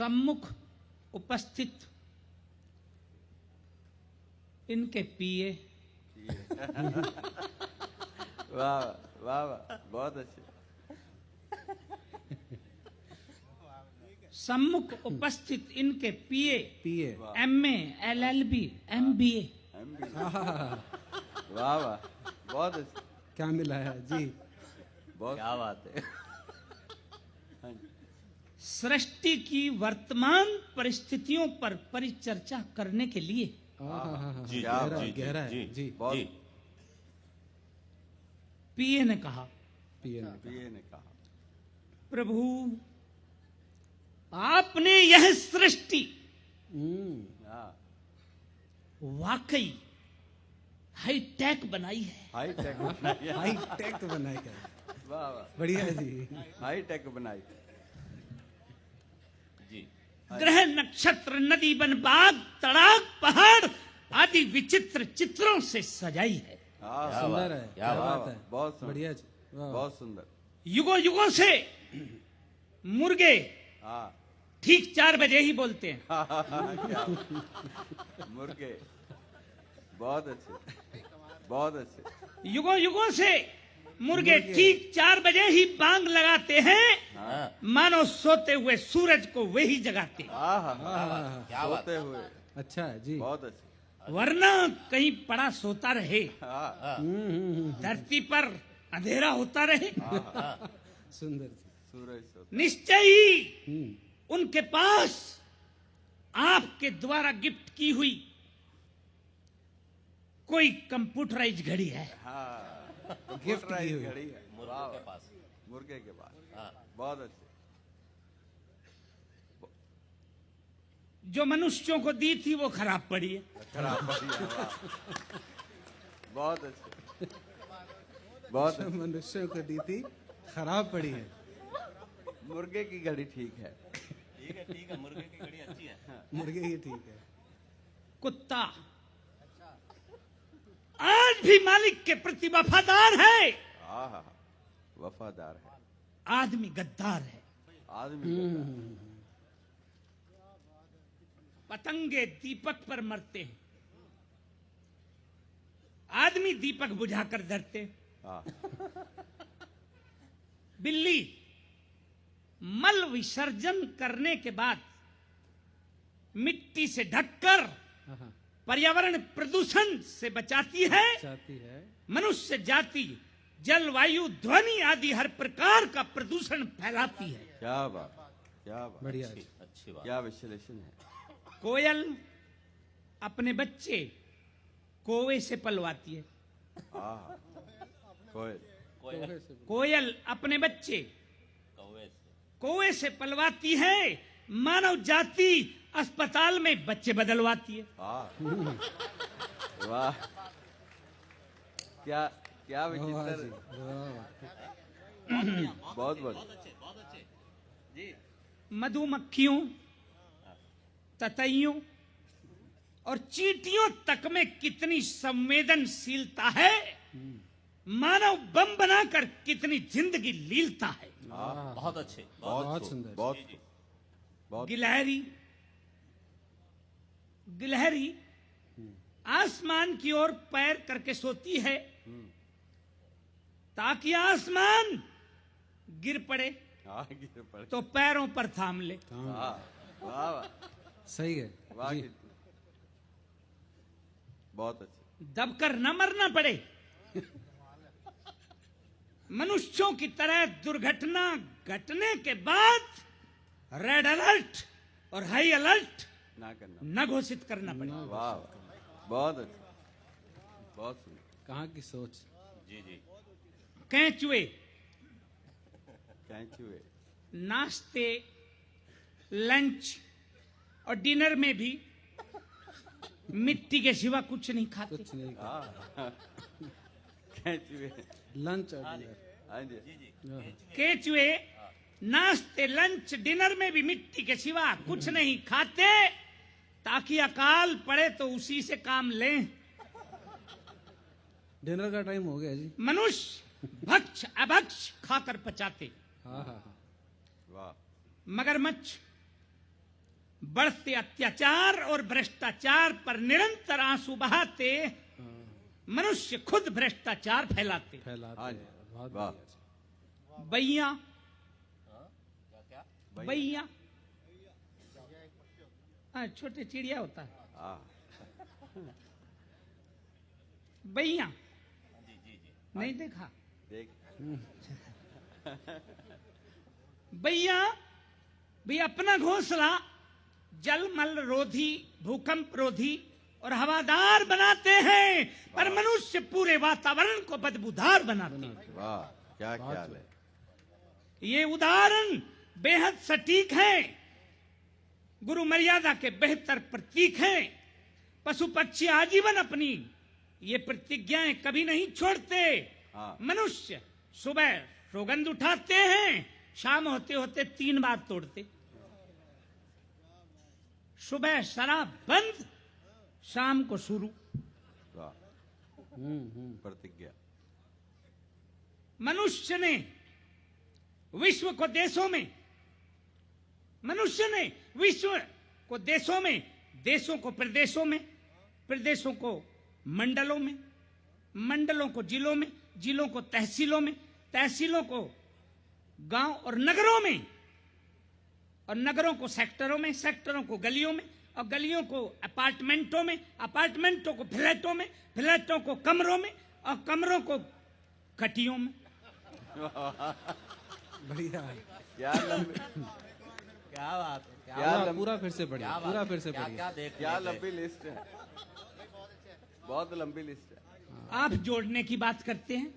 सम्मुख उपस्थित इनके पिए। वाह वाह वाह, बहुत अच्छे। सम्मुख उपस्थित इनके पिए पिए। MA LLB MBA। वाह वाह, बहुत अच्छे। क्या मिला है जी? बहुत क्या बात है। सृष्टि की वर्तमान परिस्थितियों पर परिचर्चा करने के लिए जी, गहरा है जी। बहुत। पिए ने कहा, पिए ने कहा, प्रभु आपने यह सृष्टि वाकई हाईटेक बनाई है। हाईटेक बनाई है। वाह वाह, बढ़िया जी। हाईटेक बनाई जी। ग्रह नक्षत्र नदी वन बाग तड़ाक पहाड़ आदि विचित्र चित्रों से सजाई है। सुंदर है, क्या बात है, बहुत बढ़िया जी, बहुत सुंदर। युगों युगों से मुर्गे ठीक 4 बजे ही बोलते हैं। क्या मुर्गे, बहुत अच्छे, बहुत अच्छे। युगों युगों से मुर्गे ठीक 4 बजे ही बांग लगाते हैं, मानो सोते हुए सूरज को वही जगाते हैं। सोते हुए। अच्छा है जी, बहुत अच्छे। वरना कहीं पड़ा सोता रहे, धरती पर अंधेरा होता रहे। सुंदर जी। सूरज सोता। निश्चय ही उनके पास आपके द्वारा गिफ्ट की हुई कोई कंप्यूटराइज घड़ी है। गिफ्ट की हुई घड़ी है मुर्गे के पास। मुर्गे के पास। बहुत अच्छे। जो मनुष्यों को दी थी वो खराब पड़ी है। खराब पड़ी है। बहुत अच्छे, बहुत अच्छे। मनुष्यों को दी थी, खराब पड़ी है। मुर्गे की घड़ी ठीक है। ठीक है, मुर्गे की घड़ी अच्छी है। मुर्गे ही ठीक है। कुत्ता आज भी मालिक के प्रति वफादार है। वफादार है। आदमी गद्दार है। आदमी पतंगे दीपक पर मरते हैं, आदमी दीपक बुझाकर डरते हैं। बिल्ली मल विसर्जन करने के बाद मिट्टी से ढककर पर्यावरण प्रदूषण से बचाती है। मनुष्य जाति जलवायु ध्वनि आदि हर प्रकार का प्रदूषण फैलाती है। क्या बात, क्या बात, बढ़िया, अच्छी बात, क्या विश्लेषण है। कोयल अपने बच्चे कौवे से पलवाती है। कोयल अपने बच्चे कौवे से पलवाती है। मानव जाति अस्पताल में बच्चे बदलवाती है। वाह, क्या क्या विचित्र। बहुत अच्छे जी। मधुमक्खियों, ततैयों और चींटियों तक में कितनी संवेदनशीलता है, मानव बम बनाकर कितनी जिंदगी लीलता है। बहुत अच्छे, बहुत सुंदर, बहुत। गिलहरी आसमान की ओर पैर करके सोती है ताकि आसमान गिर पड़े तो पैरों पर थाम ले। वाह, सही है, वाह, बहुत अच्छे। दबकर न मरना पड़े। मनुष्यों की तरह दुर्घटना घटने के बाद रेड अलर्ट और हाई अलर्ट न घोषित करना पड़े। वाह, बहुत अच्छे, बहुत सुंदर। कहाँ की सोच। जी जी। कैंचुए नाश्ते, लंच और डिनर में भी मिट्टी के सिवा कुछ नहीं खाते। कुछ नहीं केंचुए लंच और डिनर। केंचुए नाश्ते, लंच, डिनर में भी मिट्टी के सिवा कुछ नहीं खाते ताकि अकाल पड़े तो उसी से काम लें। डिनर का टाइम हो गया जी। मनुष्य भक्ष अभक्ष खाकर पचाते। वाह। मगरमच्छ बढ़ते अत्याचार और भ्रष्टाचार पर निरंतर आंसू बहाते मनुष्य खुद भ्रष्टाचार फैलाते। फैलाते हाँ हैं। जी, बहुत वाह। बढ़िया। बैया क्या बैया हाँ, छोटे चिड़िया होता है हाँ बैया। जी जी जी नहीं देखा देख बैया भी अपना घोंसला जलमल रोधी, भूकंप रोधी और हवादार बनाते हैं, पर मनुष्य पूरे वातावरण को बदबूदार बनाते हैं। वाह, क्या ख्याल है। ये उदाहरण बेहद सटीक है, गुरु मर्यादा के बेहतर प्रतीक हैं। पशु पक्षी आजीवन अपनी ये प्रतिज्ञाएं कभी नहीं छोड़ते। हाँ। मनुष्य सुबह सौगंध उठाते हैं, शाम होते होते 3 बार तोड़ते। सुबह शराब बंद, शाम को शुरू। वाह, प्रतिज्ञा। मनुष्य ने विश्व को देशों में, मनुष्य ने विश्व को देशों में, देशों को प्रदेशों में, प्रदेशों को मंडलों में, मंडलों को जिलों में, जिलों को तहसीलों में, तहसीलों को गांव और नगरों में, और नगरों को सेक्टरों में, सेक्टरों को गलियों में, और गलियों को अपार्टमेंटों में, अपार्टमेंटों को फ्लैटों में, फ्लैटों को कमरों में, और कमरों को खटियों में। बढ़िया। क्या लंबी क्या बात है, क्या क्या पूरा लंबी पूरा फिर से पढ़िए, क्या बात पूरा है, फिर से क्या पढ़िए। क्या देख क्या रहे थे? लंबी लिस्ट है, बहुत लंबी लिस्ट है। आप जोड़ने की बात करते हैं।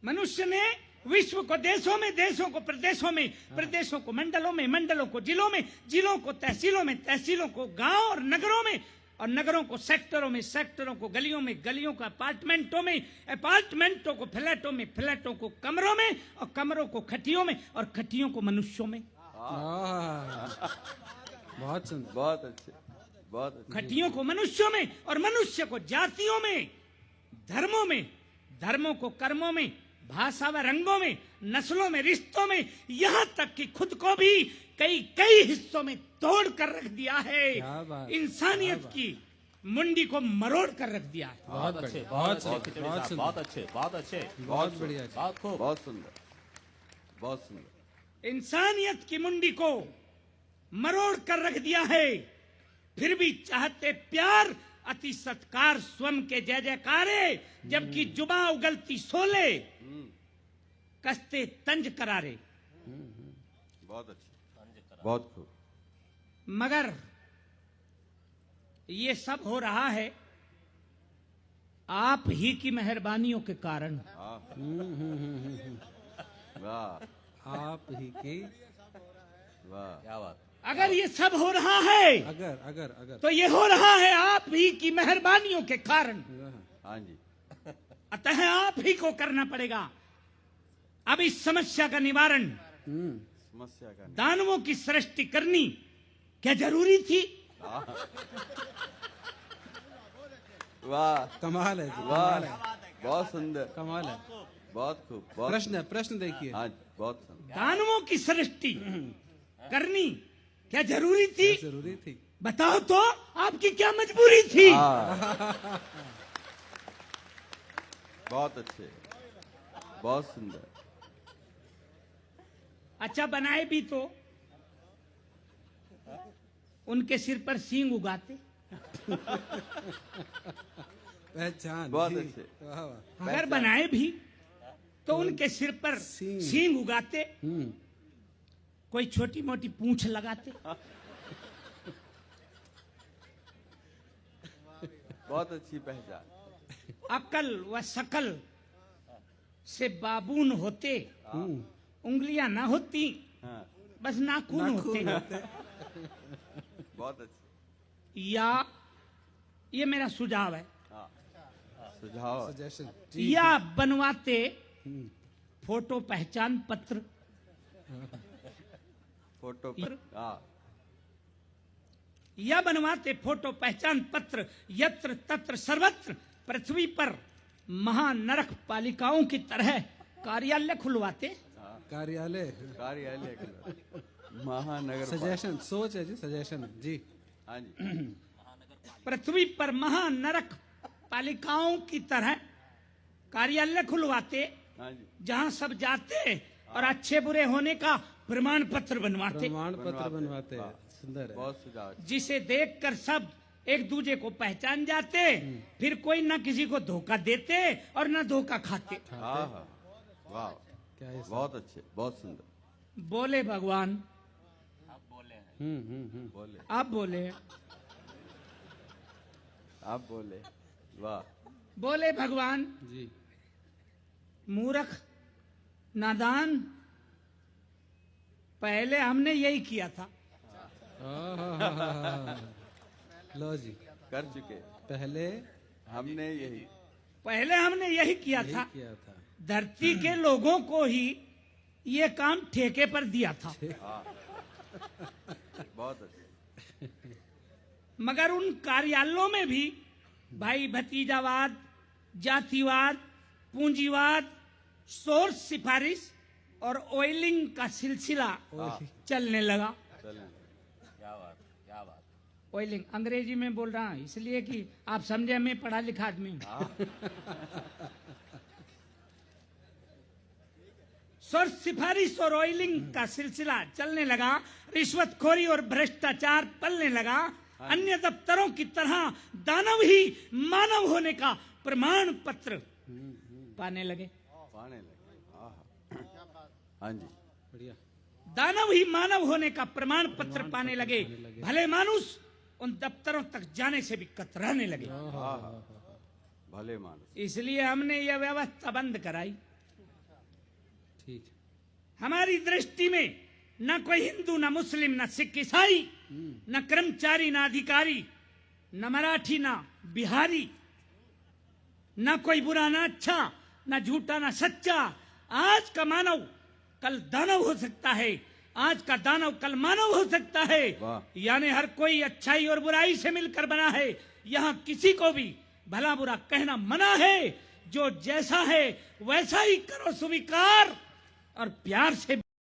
मनुष्य ने विश्व को देशों में, देशों को प्रदेशों में, प्रदेशों को मंडलों में, मंडलों को जिलों में, जिलों को तहसीलों में, तहसीलों को गांव और नगरों में, और नगरों को सेक्टरों में, सेक्टरों को गलियों में, गलियों को अपार्टमेंटों में, अपार्टमेंटों को फ्लैटों में, फ्लैटों को कमरों में, और कमरों को खटियों में, और खटियों को मनुष्यों में। बहुत सुंदर। बहुत अच्छे, बहुत अच्छे। खटियों को मनुष्यों में, और मनुष्य को जातियों में, धर्मों में, धर्मों को कर्मों में, भाषा व रंगों में, नस्लों में, रिश्तों में, यहाँ तक कि खुद को भी कई कई हिस्सों में तोड़ कर रख दिया है। क्या बात, इंसानियत की मुंडी को मरोड़ कर रख दिया है। बहुत अच्छे, बढ़िया, बहुत बहुत अच्छे, सुंदर, खिचड़ी बहुत साहब, सुंदर, बहुत अच्छे, बहुत अच्छे, बहुत बढ़िया जी। बहुत खूब। बहुत सुंदर, बहुत सुंदर। इंसानियत की मुंडी को मरोड़ कर रख दिया है, फिर भी चाहते प्यार, अति सत्कार, स्वयं के जय जयकारे, जबकि जुबा उगलती सोले, कसते तंज करारे। बहुत अच्छे, बहुत खूब। मगर ये सब हो रहा है आप ही की मेहरबानियों के कारण। वाह, आप ही की। वाह, क्या बात, अगर ये सब हो रहा है अगर अगर अगर तो ये हो रहा है आप ही की मेहरबानियों के कारण। हाँ जी, अतः आप ही को करना पड़ेगा अब इस समस्या का निवारण। समस्या का दानवों की सृष्टि करनी क्या जरूरी थी? वाह, कमाल है जी, वाह, कमाल है, बहुत सुंदर, कमाल है। बहुत खूब, बहुत प्रश्न प्रश्न देखिए। हाँ, बहुत सुंदर। दानवों की सृष्टि करनी क्या जरूरी थी? जरूरी थी। बताओ तो आपकी क्या मजबूरी थी? बहुत अच्छे, बहुत सुंदर। अच्छा, बनाए भी तो उनके सिर पर सींग उगाते। पहचान बहुत जी। अच्छे। वाह, वाह। अगर बनाए भी तो उनके सिर पर सींग। सींग उगाते, कोई छोटी मोटी पूंछ लगाते। बहुत अच्छी पहचान। अकल व शकल से बाबून होते, उंगलियां ना होती, हाँ, बस नाखून होते। बहुत अच्छी। या ये मेरा सुझाव है, सुझाव। सजेशन या बनवाते फोटो पहचान पत्र, फोटो हाँ, या बनवाते फोटो पहचान पत्र, यत्र तत्र सर्वत्र पृथ्वी पर महानरक पालिकाओं की तरह कार्यालय खुलवाते। कार्यालय कार्यालय महानगर सजेशन सोच है जी, सजेशन है जी। हाँ जी। पृथ्वी पर महानरक पालिकाओं की तरह कार्यालय खुलवाते, हाँ जी। जहां सब जाते और अच्छे बुरे होने का प्रमाण पत्र बनवाते, प्रमाण पत्र बनवाते हैं। सुंदर है। बहुत सुझाव। जिसे देखकर सब एक दूसरे को पहचान जाते, फिर कोई ना किसी को धोखा देते और ना धोखा खाते। हाँ हाँ, वाह, क्या है? बहुत अच्छे, बहुत सुंदर। बोले भगवान, आप बोले हैं। बोले, आप बोले, आप बोले, वाह। बोले भगवान, जी। मूर्ख नादान, पहले हमने यही किया था। लो जी, कर चुके, पहले हमने यही किया था। किया था। धरती के लोगों को ही ये काम ठेके पर दिया था, बहुत अच्छे। मगर उन कार्यालयों में भी भाई भतीजावाद, जातिवाद, पूंजीवाद, सोर्स सिफारिश और ऑयलिंग का सिलसिला चलने लगा। चलें, क्या बात, क्या बात। ऑयलिंग अंग्रेजी में बोल रहा हूं इसलिए कि आप समझे, मैं पढ़ा लिखा आदमी हूं। सोर्स सिफारिश और ऑयलिंग का सिलसिला चलने लगा, रिश्वतखोरी और भ्रष्टाचार पलने लगा। अन्य दफ्तरों की तरह दानव ही मानव होने का प्रमाण पत्र पाने लगे। पाने लगे। हाँ जी, बढ़िया। दानव ही मानव होने का प्रमाण पत्र पाने लगे। भले मानुस उन दफ्तरों तक जाने से भी कतराने लगे। भले मानुस। इसलिए हमने यह व्यवस्था बंद कराई। ठीक। हमारी दृष्टि में न कोई हिंदू, न मुस्लिम, न सिख, ईसाई, न कर्मचारी, न अधिकारी, न मराठी, न बिहारी, न कोई बुरा, न अच्छा, न झूठा, न सच्चा। आज का मानव कल दानव हो सकता है, आज का दानव कल मानव हो सकता है। यानी हर कोई अच्छाई और बुराई से मिलकर बना है। यहाँ किसी को भी भला बुरा कहना मना है। जो जैसा है वैसा ही करो स्वीकार और प्यार से